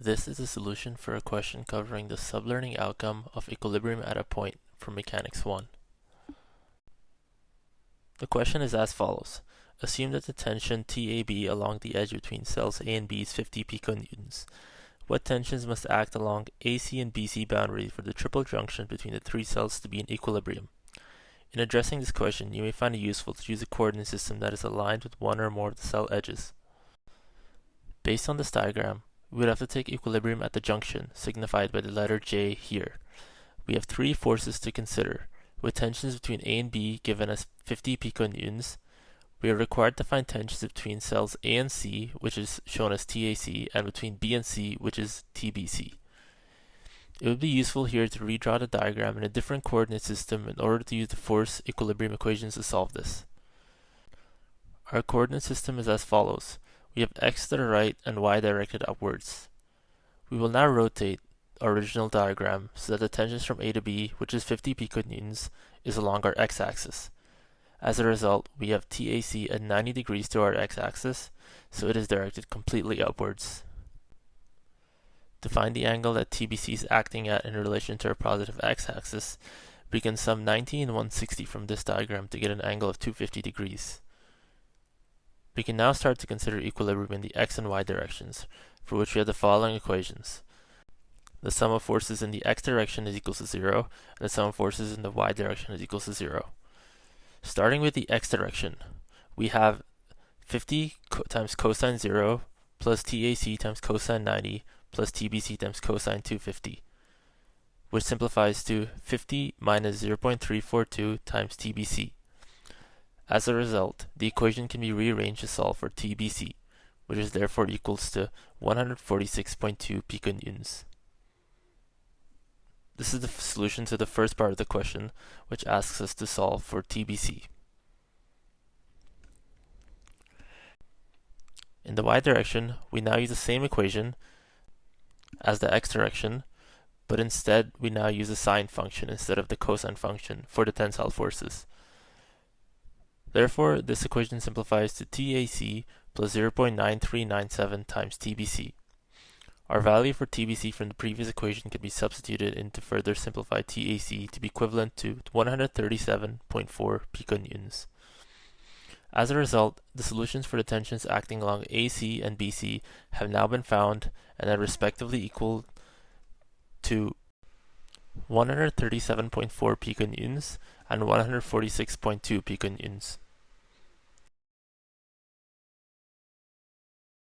This is a solution for a question covering the sublearning outcome of equilibrium at a point from Mechanics 1. The question is as follows. Assume that the tension TAB along the edge between cells A and B is 50 piconewtons. What tensions must act along AC and BC boundaries for the triple junction between the three cells to be in equilibrium? In addressing this question, you may find it useful to use a coordinate system that is aligned with one or more of the cell edges. Based on this diagram, we would have to take equilibrium at the junction, signified by the letter J here. We have three forces to consider. With tensions between A and B given as 50 piconewtons, we are required to find tensions between cells A and C, which is shown as TAC, and between B and C, which is TBC. It would be useful here to redraw the diagram in a different coordinate system in order to use the force equilibrium equations to solve this. Our coordinate system is as follows. We have x to the right and y directed upwards. We will now rotate our original diagram so that the tensions from A to B, which is 50 piconewtons, is along our x-axis. As a result, we have TAC at 90 degrees to our x-axis, so it is directed completely upwards. To find the angle that TBC is acting at in relation to our positive x-axis, we can sum 90 and 160 from this diagram to get an angle of 250 degrees. We can now start to consider equilibrium in the x and y directions, for which we have the following equations. The sum of forces in the x direction is equal to 0, and the sum of forces in the y direction is equal to 0. Starting with the x direction, we have 50 times cosine 0 plus TAC times cosine 90 plus TBC times cosine 250, which simplifies to 50 minus 0.342 times TBC. As a result, the equation can be rearranged to solve for TBC, which is therefore equals to 146.2 piconewtons. This is the solution to the first part of the question, which asks us to solve for TBC. In the y direction, we now use the same equation as the x direction, but instead we now use a sine function instead of the cosine function for the tensile forces. Therefore, this equation simplifies to TAC plus 0.9397 times TBC. Our value for TBC from the previous equation can be substituted in to further simplify TAC to be equivalent to 137.4 piconewtons. As a result, the solutions for the tensions acting along AC and BC have now been found and are respectively equal to 137.4 piconewtons and 146.2 piconewtons.